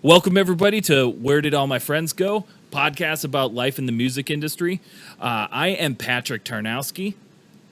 Welcome, everybody, to Where Did All My Friends Go? Podcast about life in the music industry. I am Patrick Tarnowski.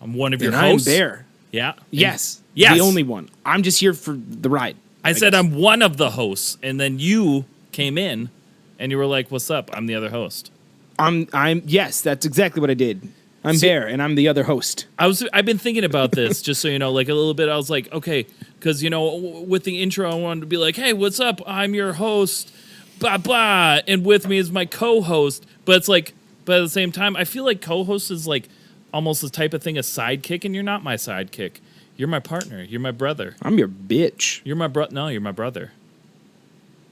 I'm one of your hosts. I'm Bear. Yeah. Yes. Yes. The only one. I'm just here for the ride. I said I'm one of the hosts, and then you came in, and you were like, what's up? I'm the other host. Yes, that's exactly what I did. I'm Bear, and I'm the other host. I've been thinking about this, just so you know, like a little bit. I was like, okay, because, you know, with the intro, I wanted to be like, hey, what's up? I'm your host, blah, blah. And with me is my co-host. But it's like, but at the same time, I feel like co-host is like almost the type of thing, a sidekick, and you're not my sidekick. You're my partner. You're my brother. I'm your bitch. You're my No, you're my brother.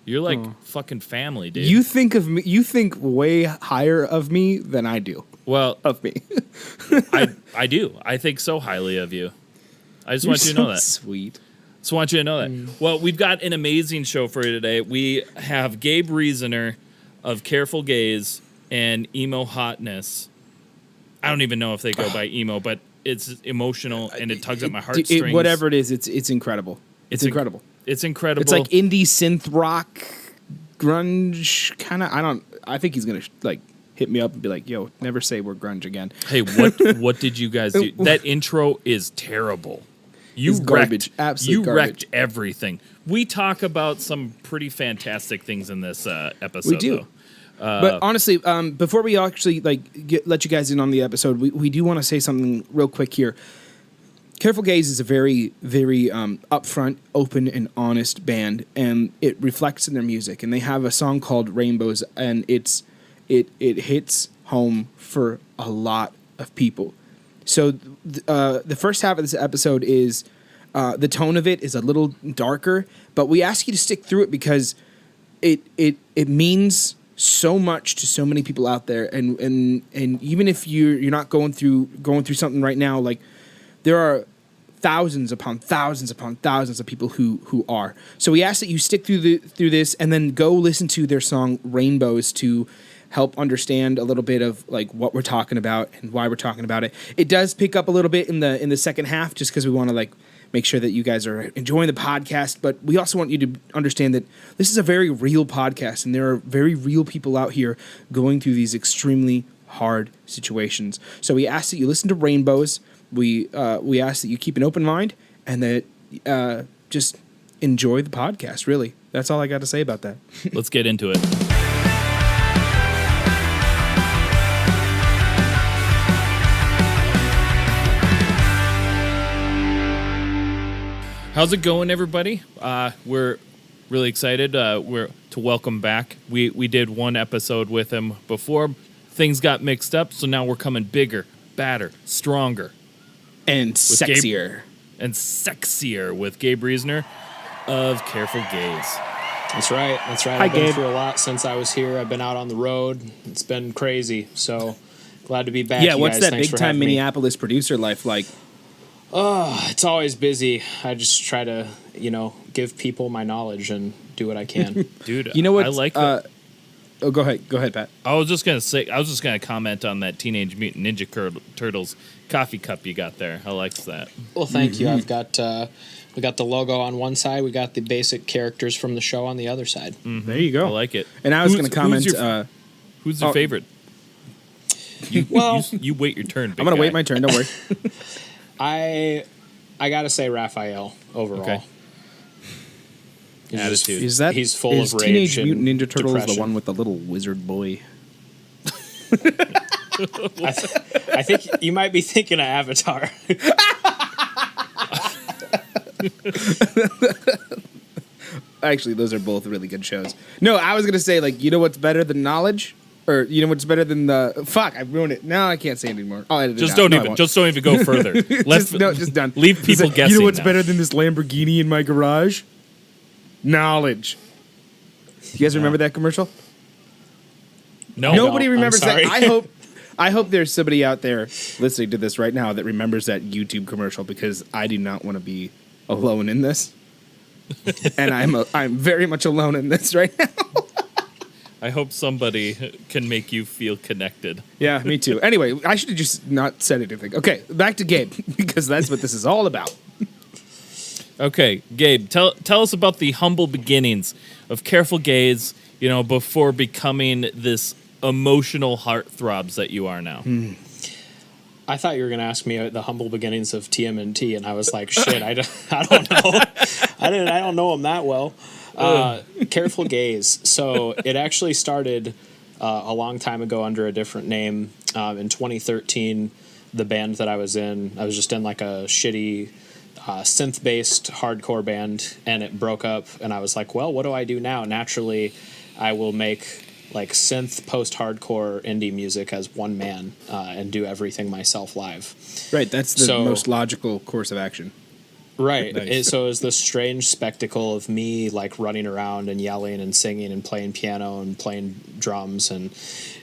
You're like fucking family, dude. You think of me. You think way higher of me than I do. Well, of me. I do. I think so highly of you. I just want you to know that. Sweet. Just want you to know that. Well, we've got an amazing show for you today. We have Gabe Reasoner of Careful Gaze and Emo Hotness. I don't even know if they go by emo, but it's emotional and it tugs at my heartstrings. Whatever it is, it's incredible. It's incredible. It's incredible. It's like indie synth rock, grunge kind of. I think he's gonna like hit me up and be like, "Yo, never say we're grunge again." Hey, what did you guys do? That intro is terrible. It's garbage. Absolute garbage. Wrecked everything. We talk about some pretty fantastic things in this episode. We do. But honestly, before we actually let you guys in on the episode, we do want to say something real quick here. Careful Gaze is a very, very upfront, open, and honest band, and it reflects in their music. And they have a song called Rainbows, and it hits home for a lot of people. So the first half of this episode is the tone of it is a little darker, but we ask you to stick through it because it means so much to so many people out there, and even if you're not going through something right now, like there are thousands upon thousands upon thousands of people who are. So we ask that you stick through this and then go listen to their song Rainbows to help understand a little bit of like what we're talking about and why we're talking about it. It does pick up a little bit in the second half just because we want to like make sure that you guys are enjoying the podcast, but we also want you to understand that this is a very real podcast and there are very real people out here going through these extremely hard situations. So we ask that you listen to Rainbows. We ask that you keep an open mind and that just enjoy the podcast, really. That's all I got to say about that. Let's get into it. How's it going, everybody? We're really excited. We're to welcome back. We did one episode with him before. Things got mixed up, so now we're coming bigger, badder, stronger. And sexier. Sexier with Gabe Reasoner of Careful Gaze. That's right. Hi, I've been Gabe. through a lot since I was here. I've been out on the road. It's been crazy. So glad to be back. Yeah, you what's guys. that Thanks big for time having me. Minneapolis producer life like? It's always busy. I just try to, give people my knowledge and do what I can. Dude, You know what? I like that. Oh, go ahead, Pat. I was just gonna comment on that Teenage Mutant Ninja Turtles coffee cup you got there. I likes that. Well, thank you. I've got we got the logo on one side. We got the basic characters from the show on the other side. Mm-hmm. There you go. I like it. And I was going to comment. Who's your favorite? You wait your turn. I'm going to wait my turn. Don't worry. I gotta say Raphael overall. Okay. Attitude. He's full of rage. Teenage and Mutant Ninja Turtles depression. the one with the little wizard boy? I think you might be thinking of Avatar. Actually, those are both really good shows. No, I was gonna say you know what's better than knowledge, or you know what's better than the fuck. I ruined it. No, I can't say it anymore. I'll edit Just it don't out. even. Just don't even go further. Just done. Leave people guessing. You know what's now. better than this Lamborghini in my garage? Knowledge. You guys remember that commercial? No. Nobody I'm remembers that. sorry. I hope there's somebody out there listening to this right now that remembers that YouTube commercial because I do not want to be alone in this. And I'm very much alone in this right now. I hope somebody can make you feel connected. Yeah, me too. Anyway, I should have just not said anything. Okay, back to Gabe because that's what this is all about. Okay, Gabe, tell us about the humble beginnings of Careful Gaze, you know, before becoming this emotional heartthrobs that you are now? I thought you were going to ask me the humble beginnings of TMNT, and I was like, shit, I don't know. I don't know him that well. Careful Gaze. So it actually started a long time ago under a different name. In 2013, the band that I was just in like a shitty synth-based hardcore band, and it broke up, and I was like, well, what do I do now? Naturally, I will make like synth post-hardcore indie music as one man and do everything myself live. Right, that's the most logical course of action. Right. Nice. So it was this strange spectacle of me like running around and yelling and singing and playing piano and playing drums, and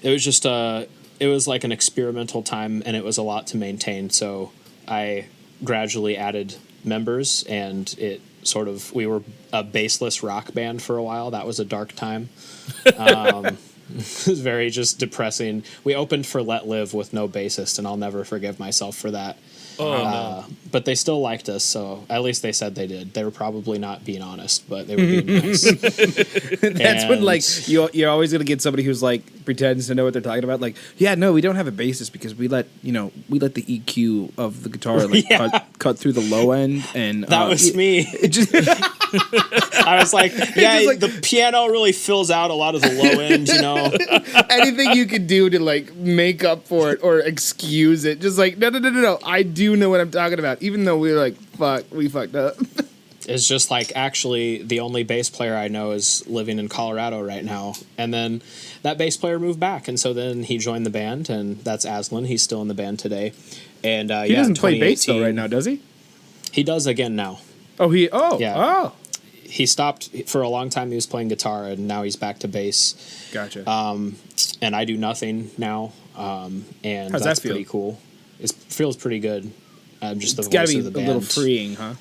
it was just it was like an experimental time, and it was a lot to maintain. So I gradually added members, and we were a bassless rock band for a while. That was a dark time. It was very just depressing. We opened for Let Live with no bassist, and I'll never forgive myself for that. No. But they still liked us, so at least they said they did. They were probably not being honest, but they were being nice. That's when like you're always gonna get somebody who's like pretends to know what they're talking about. Like, yeah, no, we don't have a bassist because we let the EQ of the guitar like cut through the low end, and that was me. It just I was like, yeah, just like, the piano really fills out a lot of the low end, you know. anything you could do to like make up for it or excuse it, just like no. I do know what I'm talking about, even though we were like, we fucked up. It's just like, actually, the only bass player I know is living in Colorado right now. And then that bass player moved back, and so then he joined the band, and that's Aslan. He's still in the band today. And he doesn't play bass though right now, does he? He does again now. He stopped for a long time. He was playing guitar, and now he's back to bass. Gotcha. And I do nothing now, and how's that's that feel? pretty cool. It feels pretty good. Just it's the got voice to be of the a band. little freeing, huh?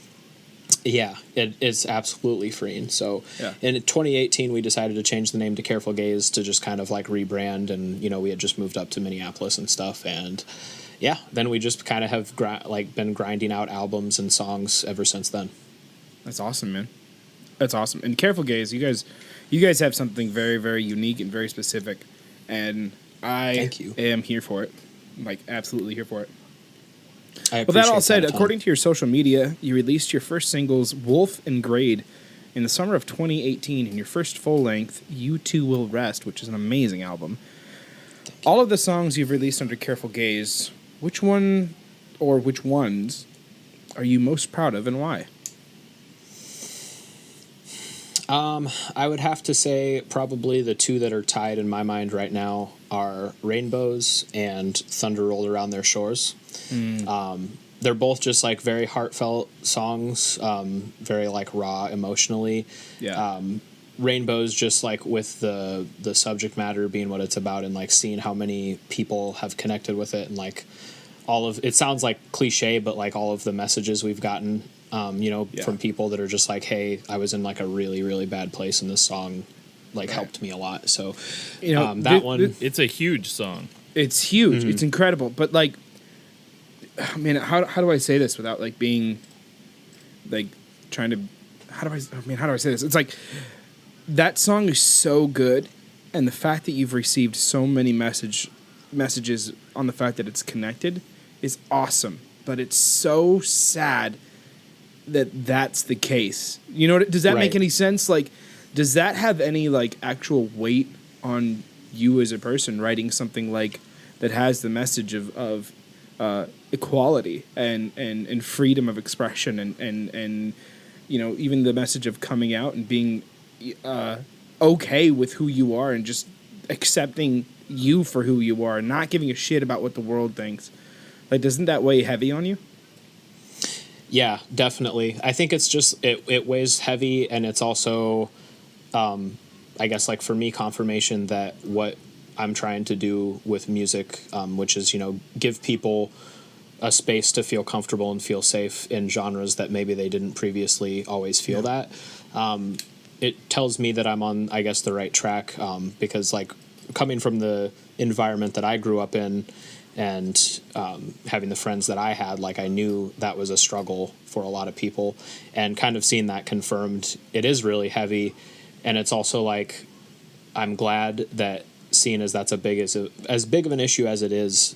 Yeah, it's absolutely freeing. So in 2018, we decided to change the name to Careful Gaze to just kind of like rebrand, and we had just moved up to Minneapolis and stuff, and then we just kind of have been grinding out albums and songs ever since then. That's awesome, man. That's awesome. And Careful Gaze, you guys have something very, very unique and very specific, and I am here for it. I'm like absolutely here for it. Well, that all said, according to your social media, you released your first singles, Wolf and Grade, in the summer of 2018, and your first full-length, You Too Will Rest, which is an amazing album. All of the songs you've released under Careful Gaze, which one or which ones are you most proud of, and why? I would have to say probably the two that are tied in my mind right now are Rainbows and Thunder Rolled Around Their Shores. They're both just like very heartfelt songs, very like raw emotionally. Yeah. Rainbows just like with the subject matter being what it's about, and like seeing how many people have connected with it, and like all of it sounds like cliche, but like all of the messages we've gotten from people that are just like, hey, I was in like a really, really bad place, and this song like helped me a lot. So it's a huge song. It's huge. Mm-hmm. It's incredible. But like, I mean, how do I say this without like being like trying to, how do I say this? It's like that song is so good, and the fact that you've received so many messages on the fact that it's connected is awesome. But it's so sad that that's the case. You know, does that make any sense? Like, does that have any like actual weight on you as a person writing something like that has the message of equality and freedom of expression and even the message of coming out and being okay with who you are and just accepting you for who you are and not giving a shit about what the world thinks? Like, doesn't that weigh heavy on you? Yeah, definitely. I think it's just it weighs heavy, and it's also I guess like for me, confirmation that what I'm trying to do with music, which is give people a space to feel comfortable and feel safe in genres that maybe they didn't previously always feel that. It tells me that I'm on, I guess, the right track, because like coming from the environment that I grew up in and having the friends that I had, like I knew that was a struggle for a lot of people, and kind of seeing that confirmed, it is really heavy. And it's also like, I'm glad that, seeing as that's as big of an issue as it is,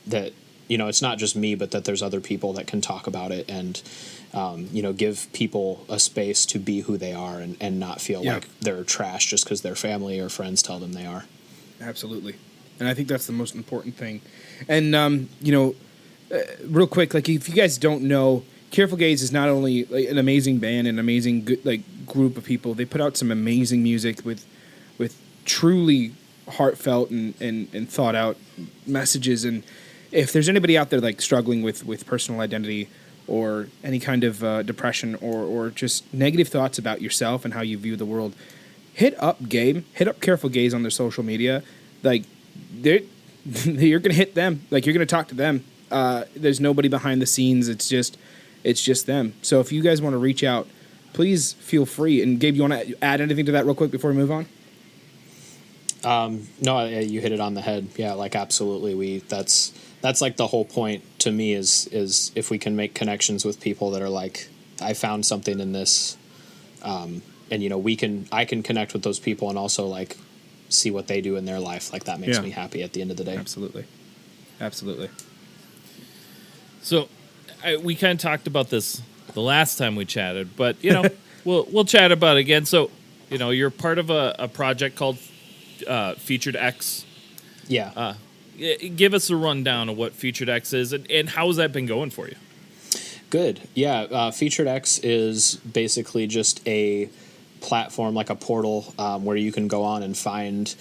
that, you know, it's not just me, but that there's other people that can talk about it and, you know, give people a space to be who they are and not feel like they're trash just because their family or friends tell them they are. Absolutely. And I think that's the most important thing. And, you know, real quick, like, if you guys don't know, Careful Gaze is not only like an amazing band, an amazing good, like, group of people. They put out some amazing music with truly heartfelt and thought out messages. And if there's anybody out there like struggling with personal identity or any kind of depression or just negative thoughts about yourself and how you view the world, hit up Careful Gaze on their social media. Like, you're gonna hit them. Like, you're gonna talk to them. There's nobody behind the scenes. It's just them. So if you guys want to reach out, please feel free. And Gabe, you want to add anything to that real quick before we move on? No, you hit it on the head. Yeah, like, absolutely. That's like the whole point to me is if we can make connections with people that are like, I found something in this, and, you know, I can connect with those people and also like see what they do in their life. Like, that makes me happy at the end of the day. Absolutely. So we kind of talked about this the last time we chatted, but, you know, we'll chat about it again. So, you know, you're part of a project called Featured X. Yeah. Give us a rundown of what Featured X is and how has that been going for you? Good. Yeah. Featured X is basically just a platform, like a portal, where you can go on and find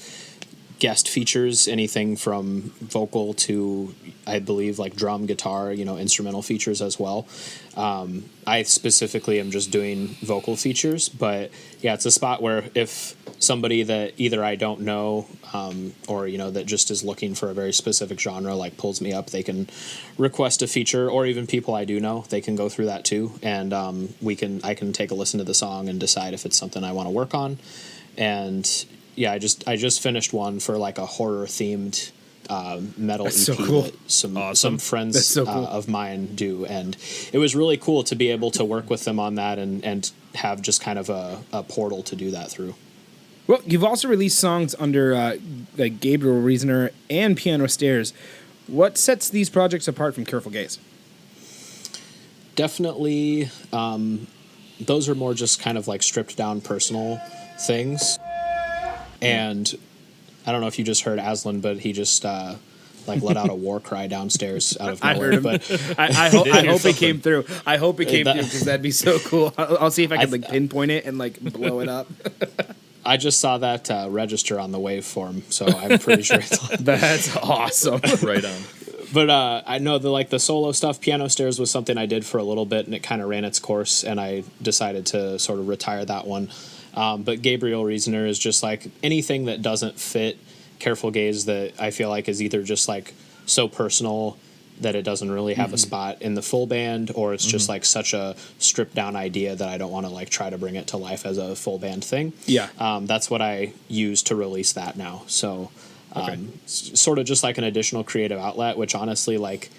guest features, anything from vocal to, I believe, like drum, guitar, you know, instrumental features as well. I specifically am just doing vocal features, but yeah, it's a spot where if somebody that either I don't know, or, you know, that just is looking for a very specific genre, like pulls me up, they can request a feature, or even people I do know, they can go through that too. And, I can take a listen to the song and decide if it's something I want to work on. And yeah, I just finished one for like a horror themed metal That's EP so cool. that some friends so cool. of mine do, and it was really cool to be able to work with them on that and have just kind of a portal to do that through. Well, you've also released songs under like Gabriel Reasoner and Piano Stairs. What sets these projects apart from Careful Gaze? Definitely, those are more just kind of like stripped down personal things. And I don't know if you just heard Aslan, but he just like let out a war cry downstairs out of nowhere. I heard him. But I hope it came through. I hope it came through because that'd be so cool. I'll see if I can like pinpoint it and like blow it up. I just saw that register on the waveform, so I'm pretty sure it's That's awesome. Right on. But I know the solo stuff, Piano Stairs, was something I did for a little bit, and it kind of ran its course, and I decided to sort of retire that one. But Gabriel Reasoner is just like anything that doesn't fit Careful Gaze that I feel like is either just like so personal that it doesn't really have a spot in the full band, or it's just like such a stripped down idea that I don't want to like try to bring it to life as a full band thing. Yeah. That's what I use to release that now. So sort of just like an additional creative outlet, which honestly, like,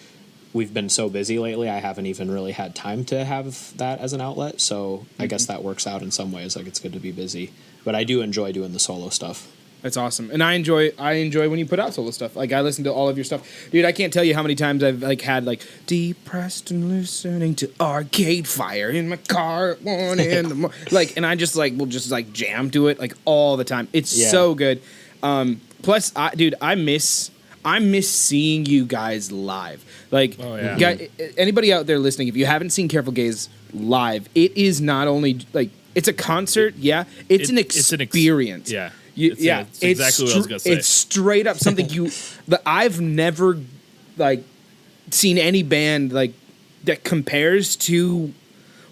we've been so busy lately, I haven't even really had time to have that as an outlet. So I guess that works out in some ways. Like, it's good to be busy, but I do enjoy doing the solo stuff. That's awesome. And I enjoy when you put out solo stuff. Like, I listen to all of your stuff. Dude, I can't tell you how many times I've like had like depressed and listening to Arcade Fire in my car at 1 in the morning. Like, and I just like will just like jam to it like all the time. It's so good. Plus, I miss seeing you guys live. Like, anybody out there listening, if you haven't seen Careful Gaze live, it is not only like it's a concert. Yeah, it's an experience. It's exactly what I was gonna say. It's straight up something that I've never like seen any band like that compares to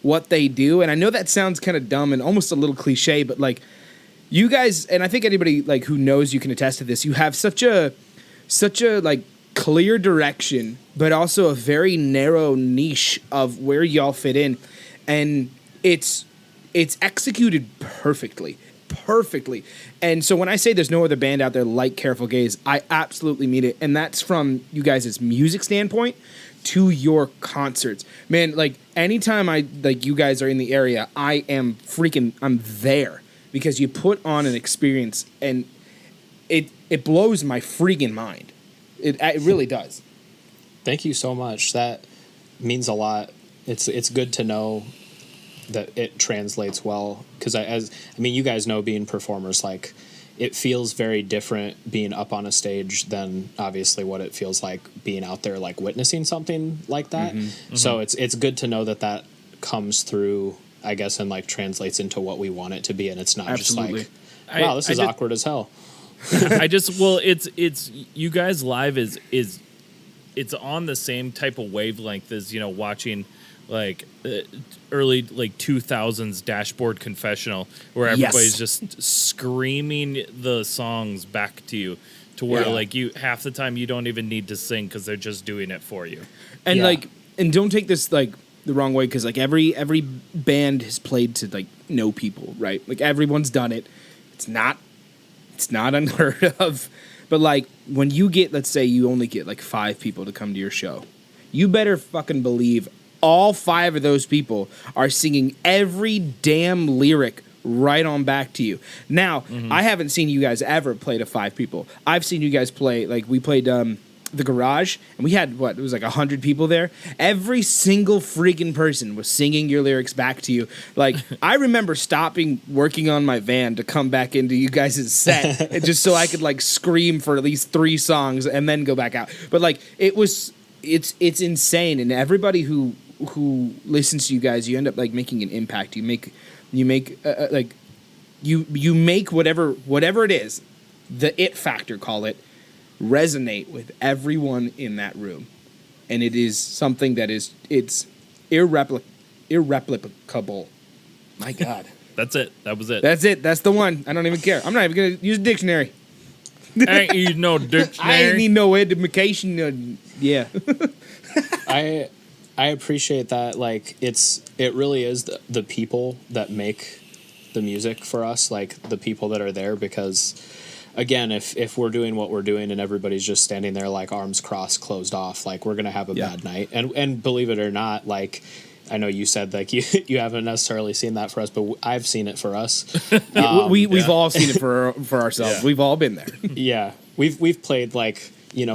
what they do. And I know that sounds kind of dumb and almost a little cliche, but like you guys, and I think anybody like who knows you can attest to this. You have such a like clear direction, but also a very narrow niche of where y'all fit in, and it's executed perfectly. And so when I say there's no other band out there like Careful Gaze, I absolutely mean it. And that's from you guys' music standpoint to your concerts. Man, like anytime you guys are in the area, I'm there. because you put on an experience and it blows my freaking mind. It really does. Thank you so much. That means a lot. It's good to know that it translates well, because you guys know, being performers, like, it feels very different being up on a stage than obviously what it feels like being out there, like, witnessing something like that. So it's good to know that comes through, I guess, and like translates into what we want it to be, and it's not Absolutely. just like, wow, this is awkward as hell. it's you guys live is it's on the same type of wavelength as, watching like early like 2000s Dashboard Confessional, where everybody's just screaming the songs back to you, to where like you half the time you don't even need to sing because they're just doing it for you. And and don't take this like the wrong way, because like every band has played to like know people, right? Like everyone's done it. It's not unheard of. But like when you get, let's say you only get like 5 people to come to your show, you better fucking believe all 5 of those people are singing every damn lyric right on back to you. Now, I haven't seen you guys ever play to 5 people. I've seen you guys play, like we played the Garage, and we had, it was like 100 people there. Every single freaking person was singing your lyrics back to you. Like, I remember stopping working on my van to come back into you guys' set, just so I could like scream for at least 3 songs and then go back out. But like, it's insane, and everybody who listens to you guys, you end up like making an impact. You make like you make whatever it is, the it factor, call it, resonate with everyone in that room, and it is something that it's irreplicable. My God. That's it. That was it. That's it. That's the one. I don't even care. I'm not even gonna use a dictionary. I ain't need no dictionary. I ain't need no education. Yeah. I appreciate that. Like, it really is the people that make the music for us, like the people that are there, because again, if we're doing what we're doing and everybody's just standing there like arms crossed, closed off, like, we're gonna have a bad night. And believe it or not, like, I know you said like you haven't necessarily seen that for us, but I've seen it for us. We've all seen it for ourselves. Yeah. We've all been there. Yeah, we've played like,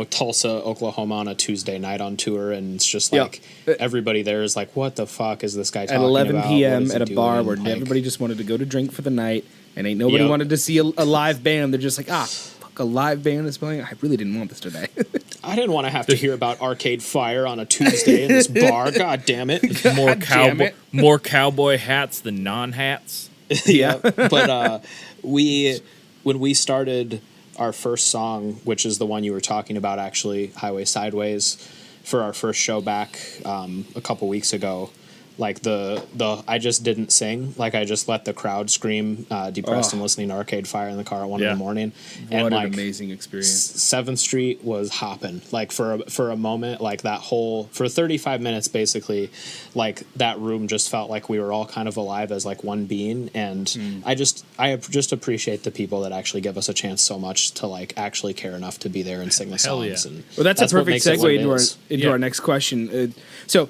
Tulsa, Oklahoma on a Tuesday night on tour, and it's just like everybody there is like, what the fuck is this guy talking about? At 11 p.m. at a bar where everybody just wanted to go to drink for the night, and ain't nobody wanted to see a live band. They're just like, fuck, a live band is playing? I really didn't want this today. I didn't want to have to hear about Arcade Fire on a Tuesday in this bar. God damn it. More cowboy hats than non-hats. Yeah. But when we started our first song, which is the one you were talking about, actually, Highway Sideways, for our first show back a couple weeks ago, like I just didn't sing. Like, I just let the crowd scream, depressed and listening to Arcade Fire in the car at 1 in the morning. What an amazing experience. 7th Street was hopping. Like, for a moment, like for 35 minutes, basically, like, that room just felt like we were all kind of alive as like one being. And I just appreciate the people that actually give us a chance so much to like actually care enough to be there and sing the songs. Yeah. And well, that's a perfect segue into our next question. So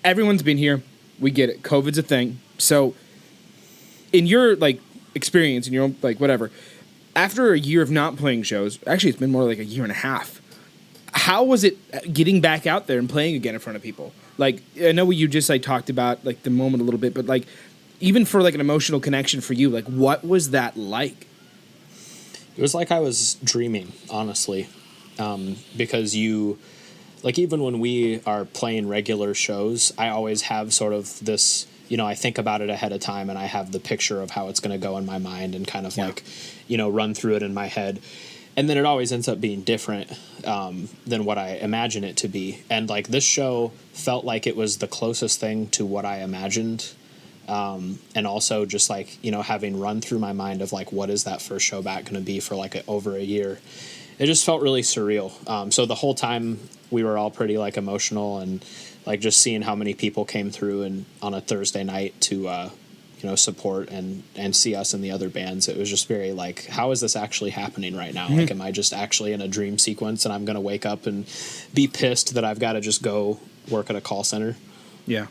everyone's been here. We get it. COVID's a thing. So in your like experience, in your own like whatever, after a year of not playing shows, actually it's been more like a year and a half, how was it getting back out there and playing again in front of people? Like, I know you just like talked about like the moment a little bit, but like even for like an emotional connection for you, like what was that like? It was like I was dreaming, honestly, because like, even when we are playing regular shows, I always have sort of this, I think about it ahead of time, and I have the picture of how it's going to go in my mind and kind of like, run through it in my head. And then it always ends up being different than what I imagine it to be. And like, this show felt like it was the closest thing to what I imagined. And also just like, having run through my mind of like, what is that first show back going to be for like over a year? It just felt really surreal. So the whole time we were all pretty like emotional, and like just seeing how many people came through and on a Thursday night to, support and see us and the other bands. It was just very like, how is this actually happening right now? Like, am I just actually in a dream sequence and I'm going to wake up and be pissed that I've got to just go work at a call center? Yeah.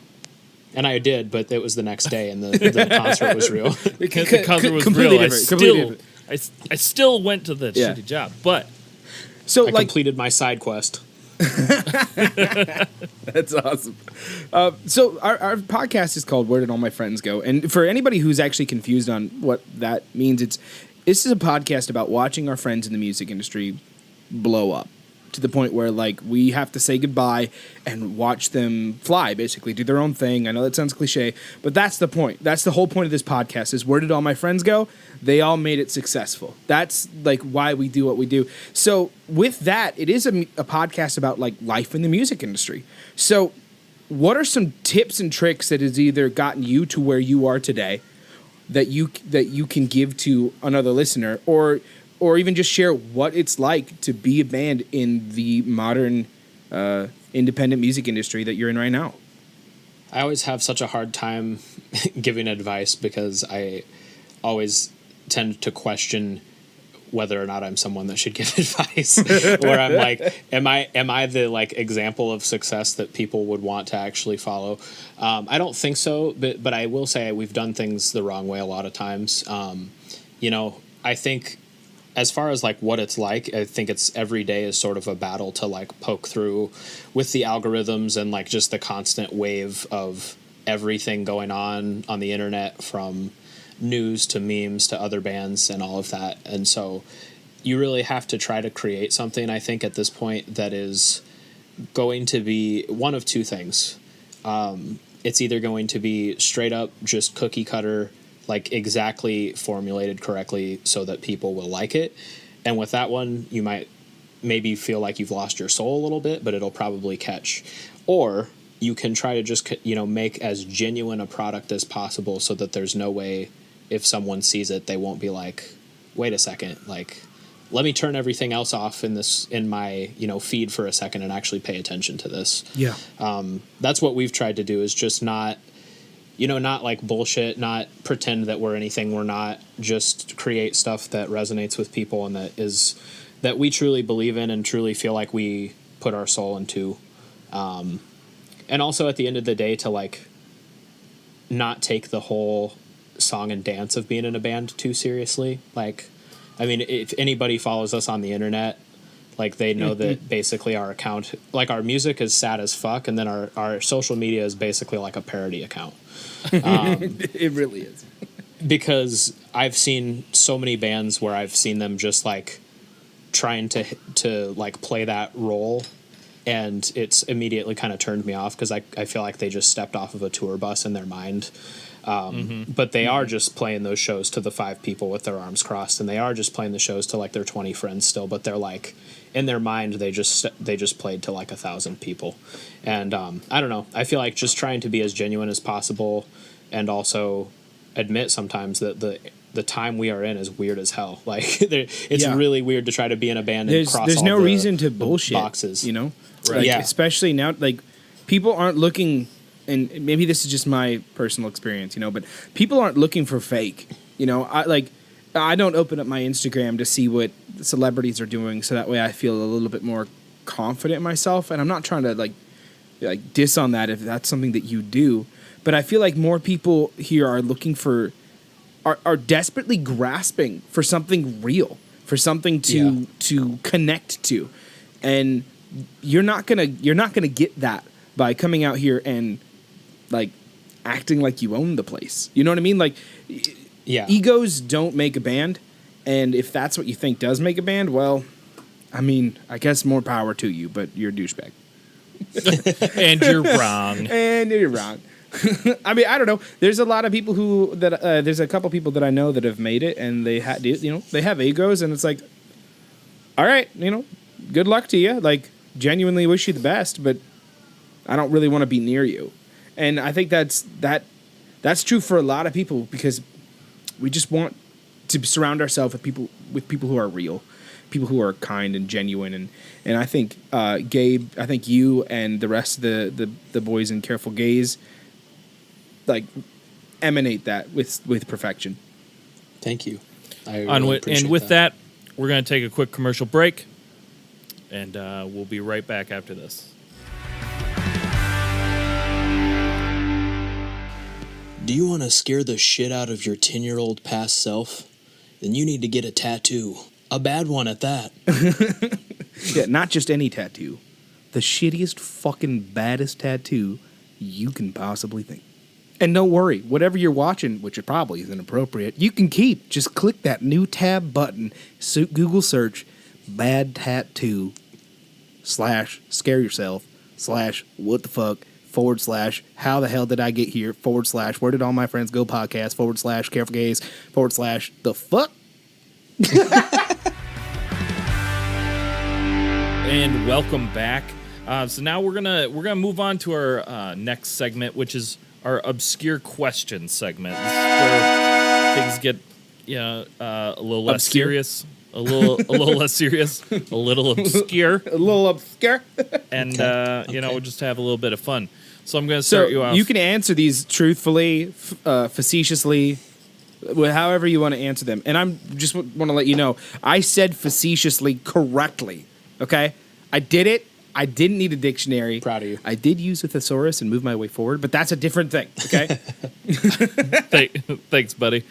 And I did, but it was the next day, and the concert was real. The concert was completely real. different. I still went to the shitty job, but so I completed my side quest. That's awesome. So our podcast is called Where Did All My Friends Go? And for anybody who's actually confused on what that means, this is a podcast about watching our friends in the music industry blow up to the point where like we have to say goodbye and watch them fly, basically do their own thing. I know that sounds cliche, but that's the point. That's the whole point of this podcast is where did all my friends go? They all made it successful. That's like why we do what we do. So with that, it is a podcast about like life in the music industry. So what are some tips and tricks that has either gotten you to where you are today that you can give to another listener, or even just share what it's like to be a band in the modern independent music industry that you're in right now? I always have such a hard time giving advice because I always tend to question whether or not I'm someone that should give advice. Where I'm like, am I the like example of success that people would want to actually follow? I don't think so, but I will say we've done things the wrong way a lot of times. I think as far as like what it's like, I think it's every day is sort of a battle to like poke through with the algorithms and like just the constant wave of everything going on the internet, from news to memes to other bands and all of that. And so you really have to try to create something, I think, at this point that is going to be one of two things. It's either going to be straight up just cookie cutter, like exactly formulated correctly so that people will like it. And with that one, you might maybe feel like you've lost your soul a little bit, but it'll probably catch. Or you can try to just, make as genuine a product as possible so that there's no way if someone sees it, they won't be like, wait a second, like, let me turn everything else off in my, feed for a second and actually pay attention to this. Yeah. That's what we've tried to do, is just not like bullshit, not pretend that we're anything we're not, just create stuff that resonates with people and that we truly believe in and truly feel like we put our soul into. And also at the end of the day, to like not take the whole song and dance of being in a band too seriously. Like, I mean, if anybody follows us on the internet, like they know that basically our account, like our music is sad as fuck, and then our social media is basically like a parody account. It really is. Because I've seen so many bands where I've seen them just like trying to like play that role, and it's immediately kind of turned me off because I feel like they just stepped off of a tour bus in their mind. But they are just playing those shows to the 5 people with their arms crossed, and they are just playing the shows to like their 20 friends still, but they're like in their mind they just played to like 1,000 people. And I don't know, I feel like just trying to be as genuine as possible, and also admit sometimes that the time we are in is weird as hell. Like it's really weird to try to be in a band and cross there's all no the reason to bullshit boxes, right. Like, yeah, especially especially now, like people aren't looking, and maybe this is just my personal experience, but people aren't looking for fake. I don't open up my Instagram to see what celebrities are doing, so that way I feel a little bit more confident in myself. And I'm not trying to like diss on that if that's something that you do, but I feel like more people here are looking for, are desperately grasping for something real, for something to connect to, and you're not gonna get that by coming out here and like acting like you own the place. You know what I mean? Like, egos don't make a band, and if that's what you think does make a band, well, I mean, I guess more power to you, but you're a douchebag. And you're wrong. And you're wrong. I mean, I don't know. There's a lot of people there's a couple people that I know that have made it, and they they have egos, and it's like, all right, good luck to you. Like, genuinely wish you the best, but I don't really want to be near you. And I think that's true for a lot of people, because we just want to surround ourselves with people who are real, people who are kind and genuine. And I think Gabe, I think you and the rest of the boys in Careful Gaze like emanate that with perfection. Thank you. I really appreciate and with that, we're going to take a quick commercial break, and we'll be right back after this. Do you want to scare the shit out of your 10-year-old past self? Then you need to get a tattoo. A bad one at that. Yeah, not just any tattoo. The shittiest fucking baddest tattoo you can possibly think. And don't worry, whatever you're watching, which it probably isn't appropriate, you can keep. Just click that new tab button, Google search bad tattoo / scare yourself / what the fuck / how the hell did I get here / where did all my friends go podcast / careful gaze / the fuck. And welcome back. So now we're gonna move on to our next segment, which is our obscure question segment. This is where things get a little less Obscure? serious, a little less serious, a little obscure, A little obscure. and we'll just have a little bit of fun. So I'm gonna start you off. You can answer these truthfully, facetiously, however you want to answer them. And I'm just want to let you know, I said facetiously correctly. Okay, I did it. I didn't need a dictionary. Proud of you. I did use a thesaurus and move my way forward, but that's a different thing. Okay, Thanks, buddy.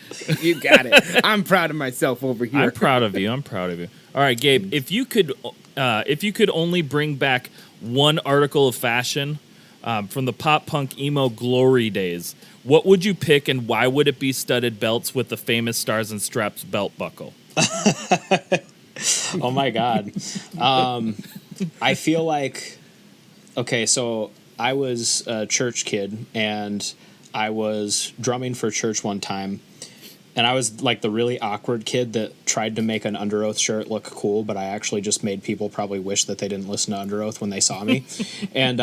you got it. I'm proud of myself over here. I'm proud of you. All right, Gabe. If you could only bring back one article of fashion from the pop punk emo glory days, what would you pick, and why would it be studded belts with the famous Stars and Straps belt buckle? Oh my God. I feel like, okay, so I was a church kid and I was drumming for church one time, and I was like the really awkward kid that tried to make an Under Oath shirt look cool, but I actually just made people probably wish that they didn't listen to Under Oath when they saw me. And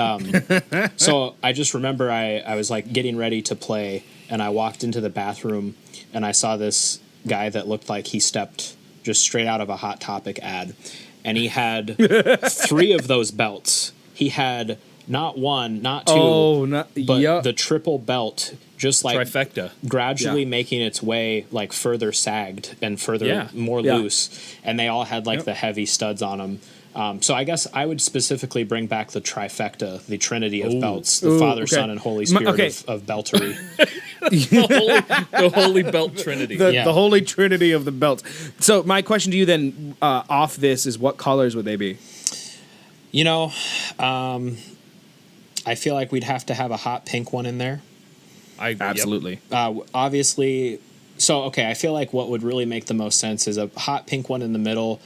so I just remember I was like getting ready to play, and I walked into the bathroom and I saw this guy that looked like he stepped just straight out of a Hot Topic ad. And he had 3 of those belts. He had not one, not two, but the triple belt, just like Trifecta. gradually making its way like further sagged and further more loose. And they all had like the heavy studs on them. So I guess I would specifically bring back the trifecta, the trinity of belts, the Father, Son, and Holy Spirit of beltery. the holy belt trinity. The holy trinity of the belts. So my question to you then, off this, is what colors would they be? You know, I feel like we'd have to have a hot pink one in there. Absolutely. Obviously. So, okay, I feel like what would really make the most sense is a hot pink one in the middle.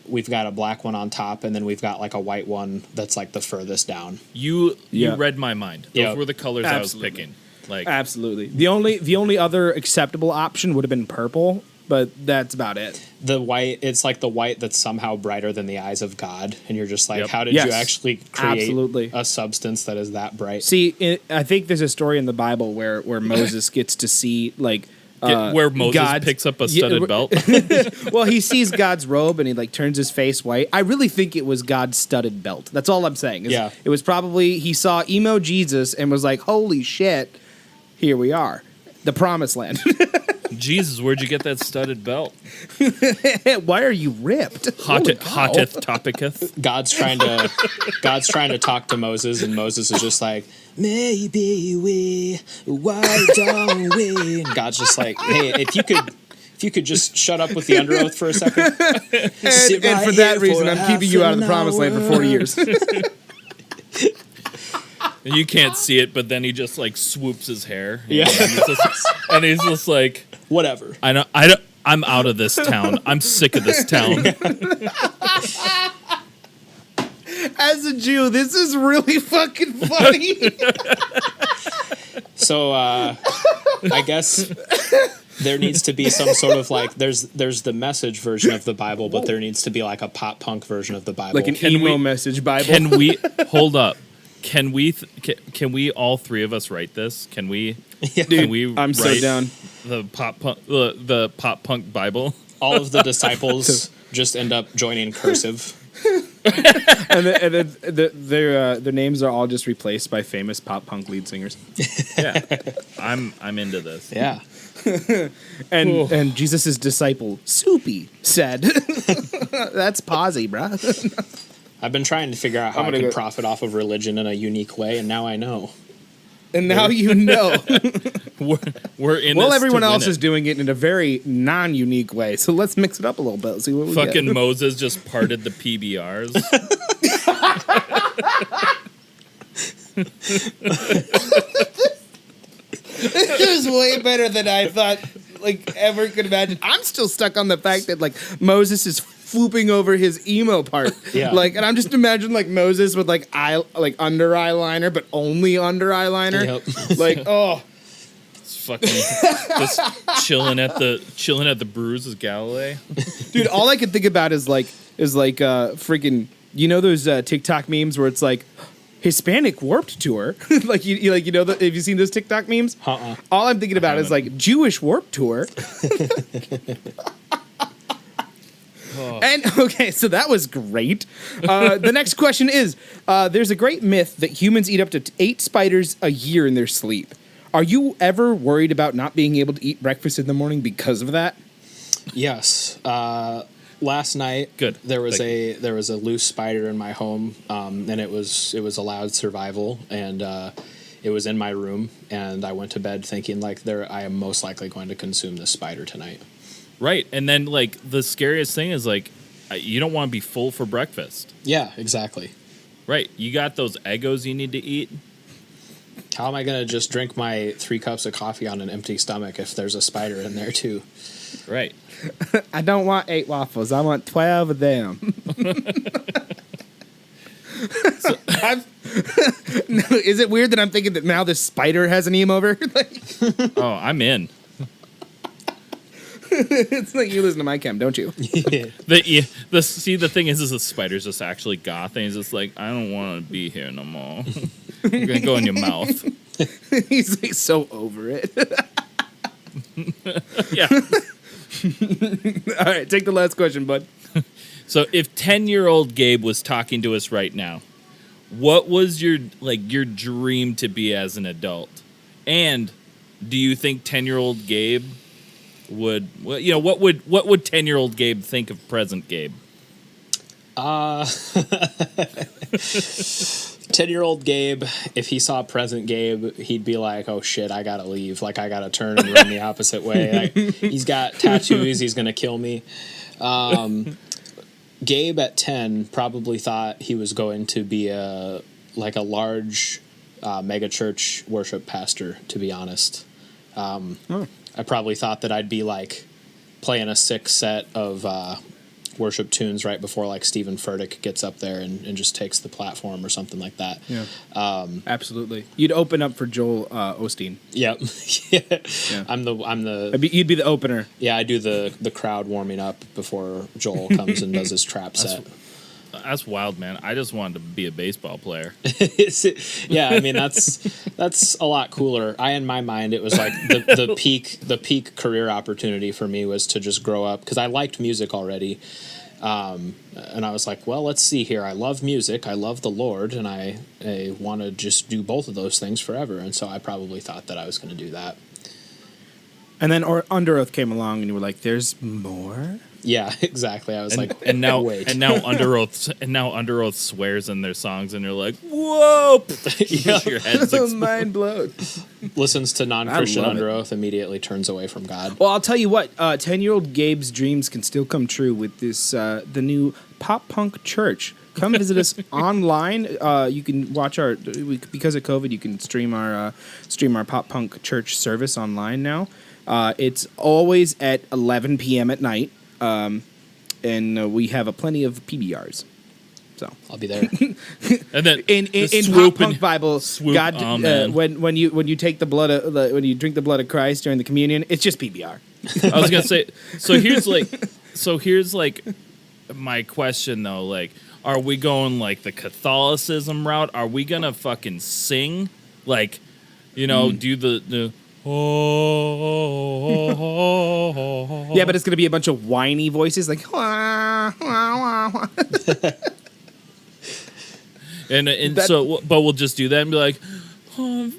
We've got a black one on top, and then we've got like a white one that's like the furthest down. You read my mind. Those were the colors I was picking. Like, absolutely. The only other acceptable option would have been purple, but that's about it. The white, it's like the white that's somehow brighter than the eyes of God, and you're just like, how did you actually create a substance that is that bright? See, I think there's a story in the Bible where Moses gets to see like where Moses picks up a studded belt. Well, he sees God's robe and he like turns his face white. I really think it was God's studded belt. That's all I'm saying. It was probably he saw emo Jesus and was like, "Holy shit, here we are, the promised land." Jesus, where'd you get that studded belt? Why are you ripped? Hotteth topiceth. God's trying to talk to Moses, and Moses is just like, maybe we, why don't we? And God's just like, hey, if you could just shut up with the Under Oath for a second. and for that reason, I'm keeping you out of the promised land for 40 years. And you can't see it, but then he just like swoops his hair. And he's just like, whatever. I'm out of this town. I'm sick of this town. As a Jew, this is really fucking funny. So I guess there needs to be some sort of like there's the Message version of the Bible, but there needs to be like a pop punk version of the Bible, like an emo message Bible. Can we hold up? Can we all 3 of us write this? Can we? Yeah. Can we I'm write so down. The pop punk Bible. All of the disciples just end up joining cursive. and their names are all just replaced by famous pop punk lead singers. Yeah, I'm into this. Yeah, and Jesus' disciple Soupy said, "That's posy, bro." I've been trying to figure out how I can profit off of religion in a unique way, and now I know. And now you know. We're in. Well, this everyone to win else it. is doing it in a very non-unique way. So let's mix it up a little bit. See what we Fucking get. Moses just parted the PBRs. This is way better than I thought. Like ever could imagine. I'm still stuck on the fact that like Moses is flooping over his emo part. Yeah. Like, and I'm just imagining like Moses with like under eyeliner, but only under eyeliner. Yep. Like, oh. Fucking just chilling at the Brews of Galilee. Dude, all I can think about is freaking, you know those TikTok memes where it's like Hispanic Warped Tour? Like you know have you seen those TikTok memes? Uh-uh. All I'm thinking about is like Jewish Warped Tour. And okay, so that was great. The next question is: there's a great myth that humans eat up to 8 spiders a year in their sleep. Are you ever worried about not being able to eat breakfast in the morning because of that? Yes. Last night, Good. There was a loose spider in my home, and it was allowed survival, and it was in my room, and I went to bed thinking like I am most likely going to consume this spider tonight. Right, and then like the scariest thing is like you don't want to be full for breakfast. Yeah, exactly. Right, you got those Eggos you need to eat. How am I going to just drink my 3 cups of coffee on an empty stomach if there's a spider in there too? Right. I don't want 8 waffles. I want 12 of them. No, is it weird that I'm thinking that now this spider has an over? Oh, I'm in. It's like you listen to my chem, don't you? The thing is the spider's just actually goth, and he's just like, I don't want to be here no more. You're gonna go in your mouth. He's like so over it. Yeah. All right, take the last question, bud. So if 10-year-old Gabe was talking to us right now, what was your dream to be as an adult? And do you think 10-year-old Gabe would what would 10-year-old Gabe think of present Gabe? 10-year-old Gabe, if he saw present Gabe, he'd be like, oh shit, I gotta leave. Like, I gotta turn and run the opposite way. Like, he's got tattoos, he's gonna kill me. Gabe at 10 probably thought he was going to be a large mega church worship pastor, to be honest. I probably thought that I'd be like playing a 6 set of worship tunes right before like Stephen Furtick gets up there and just takes the platform or something like that. Yeah, absolutely. You'd open up for Joel Osteen. Yep. Yeah. I'm the. You'd be the opener. Yeah, I do the crowd warming up before Joel comes and does his trap set. That's wild, man. I just wanted to be a baseball player. Yeah, I mean that's a lot cooler. In my mind, it was like the peak career opportunity for me was to just grow up because I liked music already, and I was like, well, let's see here. I love music, I love the Lord, and I want to just do both of those things forever. And so I probably thought that I was going to do that. And then Under Oath came along, and you were like, "There's more." Yeah, exactly. I was wait. And now Under Oath swears in their songs, and you're like, whoa! Your head's mind blown. Listens to non-Christian Under Oath, immediately turns away from God. Well, I'll tell you what, 10-year-old Gabe's dreams can still come true with this the new pop punk church. Come visit us online. You can watch because of COVID. You can stream our pop punk church service online now. It's always at 11 p.m. at night. And we have plenty of PBRs, so I'll be there. And then in Pop Punk Bible, God, when you take the blood when you drink the blood of Christ during the communion, it's just PBR. I was gonna say. So here's my question though. Like, are we going like the Catholicism route? Are we gonna fucking sing like, do the oh, yeah, but it's gonna be a bunch of whiny voices like wah, wah, wah. but we'll just do that and be like, oh,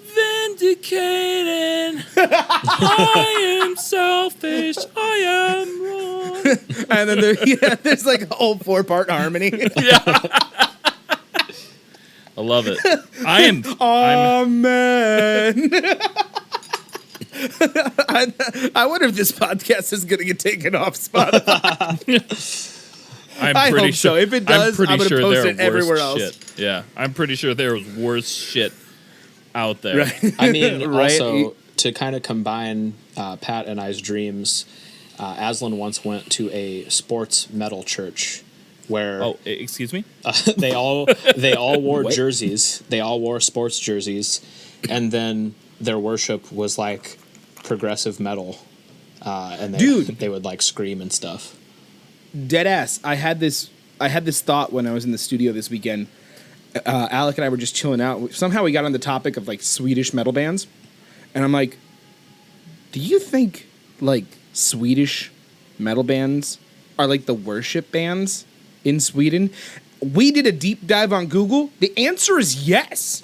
vindicated. I am selfish. I am wrong. And then there's like a whole 4-part harmony. Yeah. I love it. I'm Amen. I wonder if this podcast is going to get taken off Spotify. I hope so. If it does, I'm going to post it everywhere else. Shit. Yeah, I'm pretty sure there was worse shit out there. Right. I mean, Right. also to kind of combine Pat and I's dreams, Aslan once went to a sports metal church where Oh, excuse me? they all wore jerseys. They all wore sports jerseys, and then their worship was like progressive metal, and they would like scream and stuff. Dead ass. I had this thought when I was in the studio this weekend. Alec and I were just chilling out. Somehow we got on the topic of like Swedish metal bands, and I'm like, do you think like Swedish metal bands are like the worship bands in Sweden? We did a deep dive on Google. The answer is yes.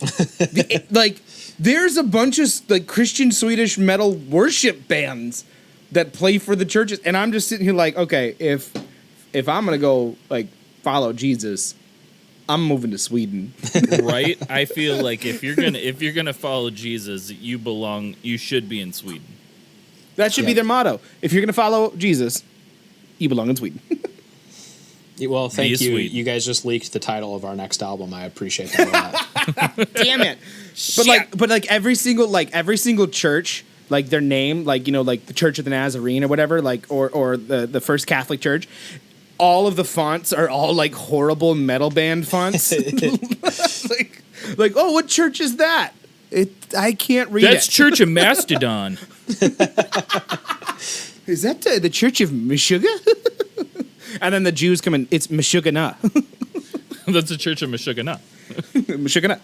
There's a bunch of like Christian Swedish metal worship bands that play for the churches, and I'm just sitting here like, okay, if I'm gonna go like follow Jesus, I'm moving to Sweden. Right? I feel like if you're gonna follow Jesus, you should be in Sweden. That should be their motto. If you're gonna follow Jesus, you belong in Sweden. Well, thank you. Sweden. You guys just leaked the title of our next album. I appreciate that a lot. Damn it! But like every single church, like their name, like like the Church of the Nazarene or whatever, like or the First Catholic Church. All of the fonts are all like horrible metal band fonts. like oh, what church is that? I can't read That's it. Church of Mastodon. Is that the Church of Meshuggah? And then the Jews come in. It's Meshuggah. That's the Church of Meshuggah. Meshuggah.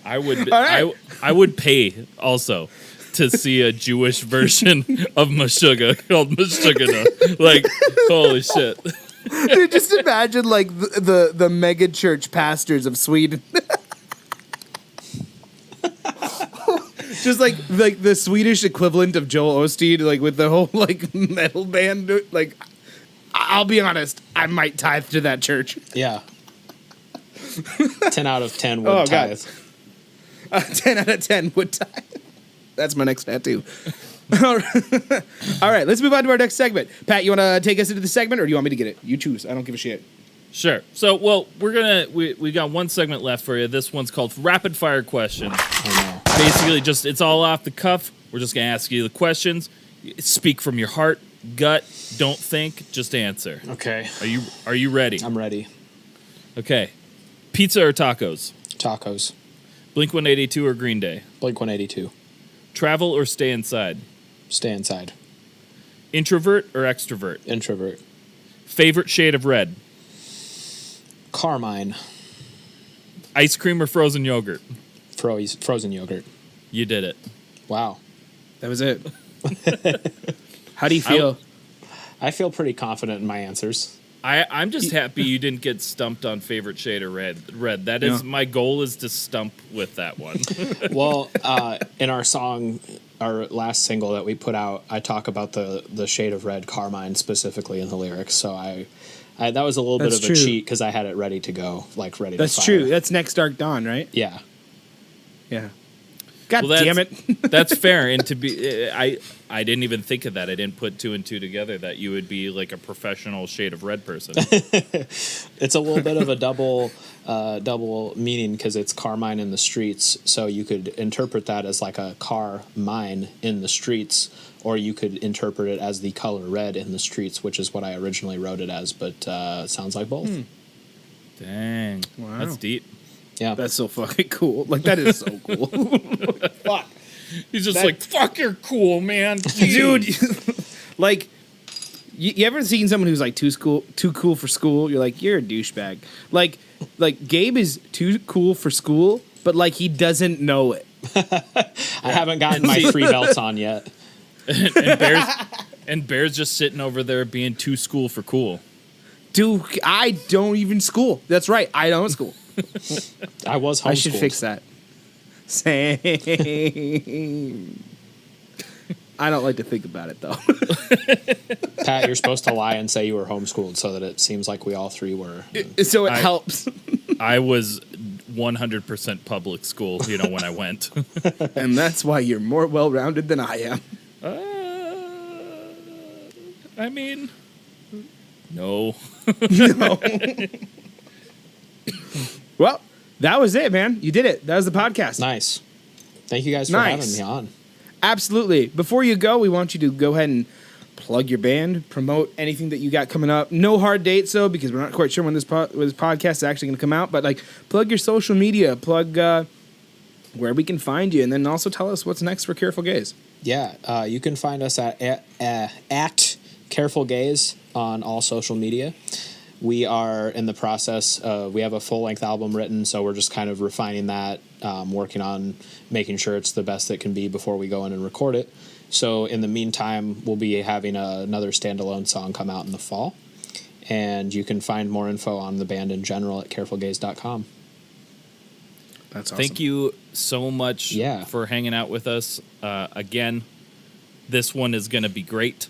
I would right. I would pay also to see a Jewish version of Meshuggah called Meshuggah. Like, holy shit. Dude, just imagine like the mega church pastors of Sweden. Just like the Swedish equivalent of Joel Osteen, like with the whole like metal band. Like, I'll be honest, I might tithe to that church. Yeah. 10 out of 10 would tithe. 10 out of 10 would tithe. That's my next tattoo. All right, let's move on to our next segment. Pat, you want to take us into the segment, or do you want me to get it? You choose. I don't give a shit. Sure. So, well, we got one segment left for you. This one's called Rapid Fire Questions. Oh, no. Basically, it's all off the cuff. We're just gonna ask you the questions. Speak from your heart, gut. Don't think. Just answer. Okay. Are you ready? I'm ready. Okay. Pizza or tacos? Tacos. Blink-182 or Green Day? Blink-182. Travel or stay inside? Stay inside. Introvert or extrovert? Introvert. Favorite shade of red? Carmine. Ice cream or frozen yogurt? Frozen yogurt. You did it. Wow. That was it. How do you feel? I feel pretty confident in my answers. I'm just happy you didn't get stumped on favorite shade of red. That is my goal, is to stump with that one. Well, in our song, our last single that we put out, I talk about the shade of red, carmine, specifically in the lyrics. So I that was a little bit of a cheat because I had it ready to go, like ready to fire. That's true. That's Next Dark Dawn, right? Yeah. Yeah. God damn it. That's fair. And to be, I didn't even think of that. I didn't put two and two together that you would be like a professional shade of red person. It's a little bit of a double meaning because it's carmine in the streets. So you could interpret that as like a car mine in the streets, or you could interpret it as the color red in the streets, which is what I originally wrote it as. But it sounds like both. Dang. Wow. That's deep. Yeah. That's so fucking cool. Like, that is so cool. Fuck. He's just like, fuck, you're cool, man. Dude, like, you ever seen someone who's like too cool for school? You're like, you're a douchebag. Like Gabe is too cool for school, but like he doesn't know it. I haven't gotten my free belts on yet. and Bear's just sitting over there being too school for cool. Dude, I don't even school. That's right, I don't school. I was homeschooled. I should fix that. Same. I don't like to think about it, though. Pat, you're supposed to lie and say you were homeschooled so that it seems like we all three were. So it helps. I was 100% public school, you know, when I went. And that's why you're more well-rounded than I am. I mean, no. No. Well, that was it, man. You did it. That was the podcast. Nice. Thank you guys for having me on. Absolutely. Before you go, we want you to go ahead and plug your band, promote anything that you got coming up. No hard dates, though, because we're not quite sure when this podcast is actually going to come out. But like, plug your social media, plug where we can find you, and then also tell us what's next for Careful Gaze. Yeah, you can find us at Careful Gaze on all social media. We are in the process of, we have a full-length album written, so we're just kind of refining that, working on making sure it's the best it can be before we go in and record it. So in the meantime, we'll be having another standalone song come out in the fall. And you can find more info on the band in general at carefulgaze.com. That's awesome. Thank you so much for hanging out with us. Again, this one is going to be great.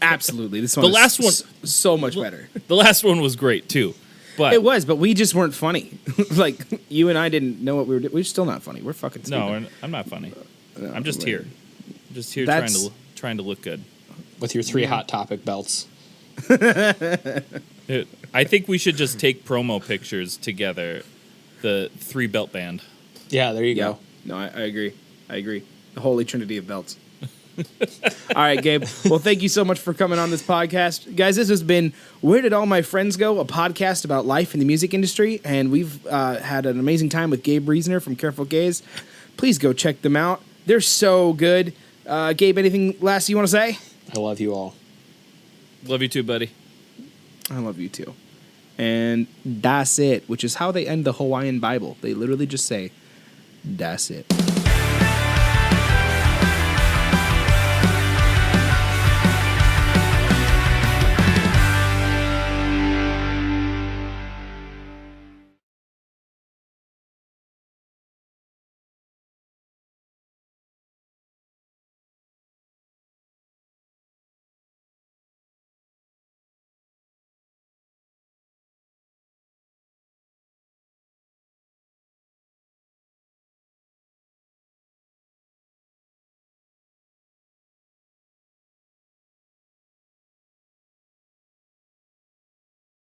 Absolutely. This one the last one so much better. The last one was great too. But it was, but we just weren't funny. Like, you and I didn't know what we were doing. We're still not funny. We're fucking stupid. No, I'm not funny. No, I'm just here. I'm just here trying to look good. With your 3 Hot Topic belts. Dude, I think we should just take promo pictures together. The 3 belt band. Yeah, there you go. No, I agree. I agree. The holy trinity of belts. All right, Gabe. Well, thank you so much for coming on this podcast. Guys, this has been Where Did All My Friends Go? A podcast about life in the music industry. And we've had an amazing time with Gabe Reasoner from Careful Gaze. Please go check them out. They're so good. Gabe, anything last you want to say? I love you all. Love you too, buddy. I love you too. And that's it, which is how they end the Hawaiian Bible. They literally just say, that's it.